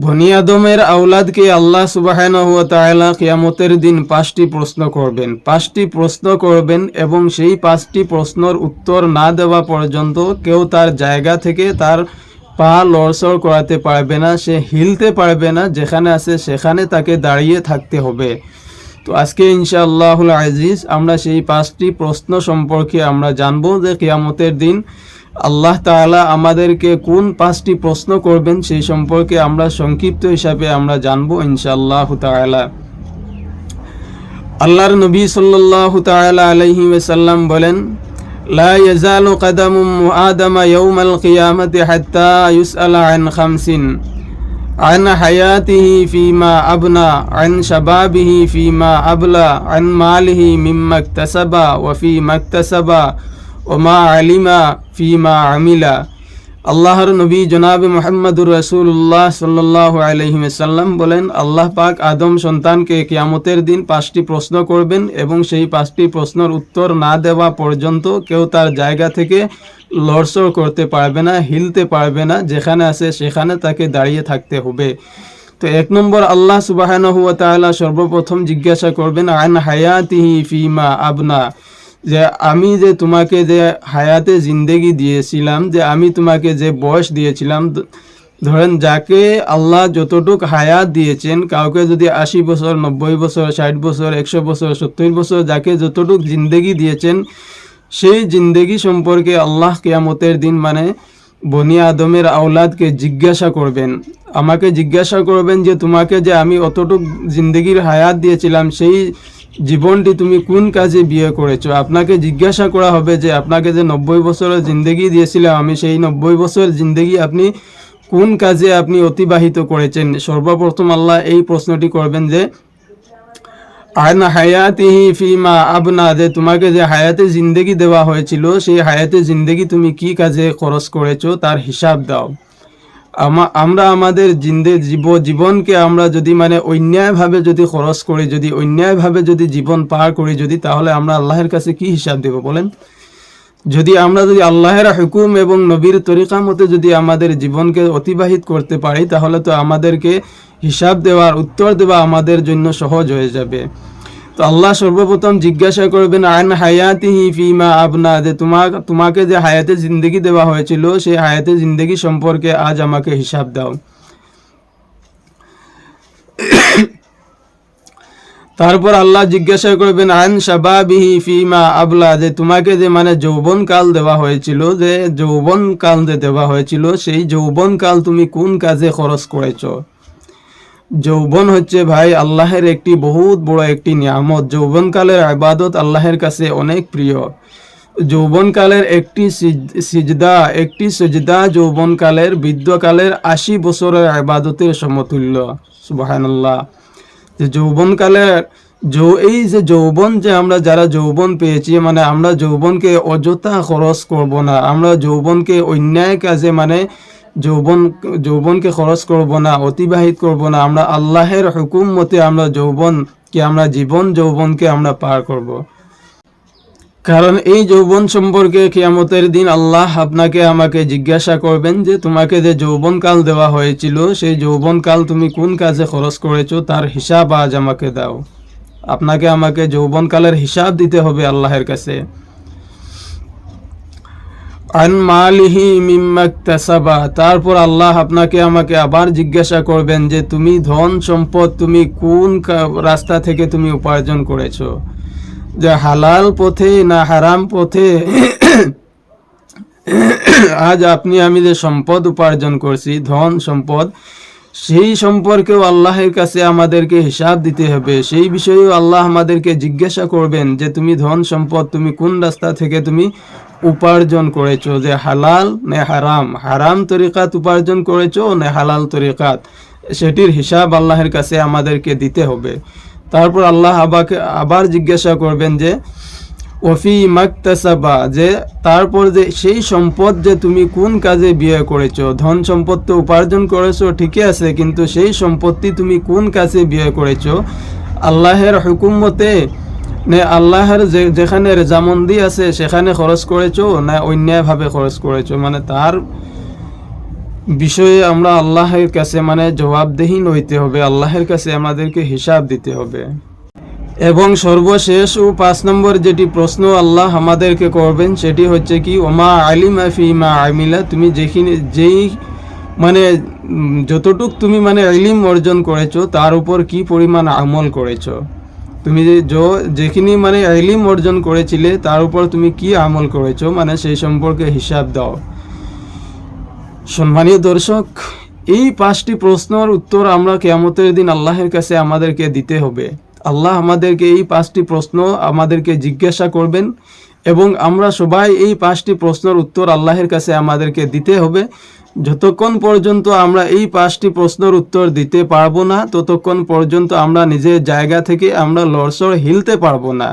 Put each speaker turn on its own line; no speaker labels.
বনি আদমের আওলাদকে আল্লাহ সুবহানাহু ওয়া তাআলা কিয়ামতের দিন 5টি প্রশ্ন করবেন। 5টি প্রশ্ন করবেন এবং সেই 5টি প্রশ্নের উত্তর না দেওয়া পর্যন্ত কেউ তার জায়গা থেকে তার পা লড়সড় করাতে পারবে না, সে হিলতে পারবে না, যেখানে আছে সেখানে তাকে দাঁড়িয়ে থাকতে হবে। তো আজকে ইনশাআল্লাহুল আজিজ আমরা সেই 5টি প্রশ্ন সম্পর্কে আমরা জানবো যে কিয়ামতের দিন আল্লাহ তাআলা আমাদেরকে কোন 5টি প্রশ্ন করবেন সেই সম্পর্কে আমরা সংক্ষিপ্ত হিসাবে আমরা জানবো ইনশাআল্লাহু তাআলা। আল্লাহর নবী সাল্লাল্লাহু তাআলা আলাইহি ওয়াসাল্লাম বলেন, লা ইয়াজালু কদামু আদামা ইয়াউমাল কিয়ামাতি হাত্তা ইউসআলা আন খামসিন, আন হায়াতিহি ফিমা আবনা, আন শাবাবিহি ফিমা আবলা, আন মালিহি মিম্মা ইকতাসাবা ওয়া ফিমা ইকতাসাবা ওমা আলিমা ফিমা আমিলা। আল্লাহর নবী জনাব মুহাম্মদুর রাসূলুল্লাহ সাল্লাল্লাহু আলাইহি ওয়াসাল্লাম বলেন, আল্লাহ পাক আদম সন্তানকে কিয়ামতের দিন 5টি প্রশ্ন করবেন এবং সেই 5টি প্রশ্নের উত্তর না দেওয়া পর্যন্ত কেউ তার জায়গা থেকে লড়সড় করতে পারবে না, হিলতে পারবে না, যেখানে আছে সেখানে তাকে দাঁড়িয়ে থাকতে হবে। তো 1 নম্বর আল্লাহ সুবহানাহু ওয়া তাআলা সর্বপ্রথম জিজ্ঞাসা করবেন আন হায়াতিহি ফিমা আবনা, যে আমি যে তোমাকে যে হায়াতে জিন্দেগি দিয়েছিলাম, যে আমি তোমাকে যে বয়স দিয়েছিলাম, ধরেন যাকে আল্লাহ যতটুক হায়াত দিয়েছেন, কাউকে যদি 80 বছর, 90 বছর, 60 বছর, 100 বছর, 70 বছর, যাকে যতটুক জিন্দেগি দিয়েছেন, সেই জিন্দেগি সম্পর্কে আল্লাহ কিয়ামতের দিন মানে বনি আদমের আওলাদকে জিজ্ঞাসা করবেন, আমাকে জিজ্ঞাসা করবেন যে তোমাকে যে আমি অতটুক জিন্দেগির হায়াত দিয়েছিলাম, সেই জীবনটি তুমি কোন কাজে বিয়ে করেছো। আপনাকে জিজ্ঞাসা করা হবে যে আপনাকে যে 90 বছরের জিন্দেগি দিয়েছিলাম, আমি সেই 90 বছরের জিন্দেগি আপনি কোন কাজে আপনি অতিবাহিত করেছেন। সর্বপ্রথম আল্লাহ এই প্রশ্নটি করবেন যে আন হায়াতিহি ফিমা আবনা, যে তোমাকে যে হায়াতে জিন্দেগি দেওয়া হয়েছিল, সেই হায়াতে জিন্দেগি তুমি কি কাজে খরচ করেছো তার হিসাব দাও। আমরা আমাদের জীবনকে আমরা যদি মানে অন্যায়ভাবে যদি খরচ করি, যদি অন্যায়ভাবে যদি জীবন পার করি, যদি তাহলে আমরা আল্লাহর কাছে কি হিসাব দেব বলেন। যদি আমরা যদি আল্লাহর হুকুম এবং নবীর তরিকা মতে যদি আমাদের জীবনকে অতিবাহিত করতে পারি, তাহলে তো আমাদেরকে হিসাব দেওয়ার, উত্তর দেওয়া আমাদের জন্য সহজ হয়ে যাবে। তো আল্লাহ সর্বপ্রথম জিজ্ঞাসা করবেন আন হায়াতিহি ফিমা আবনা, যে তোমাকে যে হায়াতে জিন্দেগি দেওয়া হয়েছিল, সেই হায়াতে জিন্দেগি সম্পর্কে আজ আমাকে হিসাব দাও। তারপর আল্লাহ জিজ্ঞাসা করবেন আন শাবাবিহি ফিমা আবলা, যে তোমাকে যে মানে যৌবন কাল দেওয়া হয়েছিল, যে যৌবন কাল যে দেওয়া হয়েছিল, সেই যৌবন কাল তুমি কোন কাজে খরচ করেছো। যৌবন হচ্ছে ভাই আল্লাহের একটি বহুত বড় একটি নিয়ামত। যৌবনকালের ইবাদত আল্লাহের কাছে অনেক প্রিয়। যৌবনকালের একটি সিজদা যৌবনকালের বৃদ্ধকালের 80 বছরের ইবাদতের সমতুল্য। সুবহানাল্লাহ। যে যৌবনকালের এই যে যৌবন, যে আমরা যারা যৌবন পেয়েছি, মানে আমরা যৌবনকে অযথা খরচ করব না, আমরা যৌবনকে অন্যায় কাজে মানে যৌবনকে খরচ করব না, অতিবাহিত করব না, আমরা আল্লাহের হুকুম মতে আমরা যৌবনকে আমরা পার করব। কারণ এই যৌবন সম্পর্কে কিয়ামতের দিন আল্লাহ আপনাকে আমাকে জিজ্ঞাসা করবেন যে তোমাকে যে যৌবনকাল দেওয়া হয়েছিল, সেই যৌবনকাল তুমি কোন কাজে খরচ করেছো তার হিসাব আজ আমাকে দাও। আপনাকে আমাকে যৌবনকালের হিসাব দিতে হবে আল্লাহের কাছে। আন মালিহি মিম্মা ইকতাসাবা, তারপর আল্লাহ আপনাকে আমাকে আবার জিজ্ঞাসা করবেন যে তুমি ধন সম্পদ তুমি কোন রাস্তা থেকে তুমি উপার্জন করেছো, যে হালাল পথে না হারাম পথে। আজ আমি যে সম্পদ উপার্জন করছি, ধন সম্পদ, সেই সম্পর্কেও আল্লাহের কাছে আমাদেরকে হিসাব দিতে হবে। সেই বিষয়েও আল্লাহ আমাদেরকে জিজ্ঞাসা করবেন যে তুমি ধন সম্পদ তুমি কোন রাস্তা থেকে তুমি উপার্জন করেছো, যে হালাল না হারাম, হারাম তরিকাত উপার্জন করেছো না হালাল তরিকাত, সেটির হিসাব আল্লাহের কাছে আমাদেরকে দিতে হবে। তারপর আল্লাহ আবার জিজ্ঞাসা করবেন যে ওফি মাকতাসাবা, যে তারপর যে সেই সম্পদ যে তুমি কোন কাজে ব্যয় করেছো। ধন সম্পদ তো উপার্জন করেছো ঠিকই আছে, কিন্তু সেই সম্পত্তি তুমি কোন কাজে ব্যয় করেছো, আল্লাহের হুকুম মতে না আল্লাহর যেখানে রেজামন্দি আছে সেখানে খরচ করেছো, না অন্যায়ভাবে খরচ করেছো। মানে তার বিষয়ে আমরা আল্লাহের কাছে মানে জবাবদেহিন হইতে হবে, আল্লাহের কাছে আমাদেরকে হিসাব দিতে হবে। এবং সর্বশেষ ও 5 নম্বর যেটি প্রশ্ন আল্লাহ আমাদেরকে করবেন সেটি হচ্ছে কি, ওমা আলিমা ফিমা আমিলা, তুমি যেই মানে যতটুক তুমি মানে ইলম অর্জন করেছো তার উপর কি পরিমাণ আমল করেছো, তুমি যেখানে মানে ইলম অর্জন করেছিলে তার উপর তুমি কি আমল করেছো, মানে সেই সম্পর্কে হিসাব দাও। সম্মানীয় দর্শক, এই 5টি প্রশ্নের উত্তর আমরা কিয়ামতের দিন আল্লাহের কাছে আমাদেরকে দিতে হবে। আল্লাহ আমাদেরকে এই 5টি প্রশ্ন আমাদেরকে জিজ্ঞাসা করবেন এবং আমরা সবাই এই 5টি প্রশ্নের উত্তর আল্লাহের কাছে আমাদেরকে দিতে হবে। যতক্ষণ পর্যন্ত আমরা এই 5টি প্রশ্নের উত্তর দিতে পারবো না ততক্ষণ পর্যন্ত আমরা নিজের জায়গা থেকে আমরা লড়সড় হিলতে পারবো না।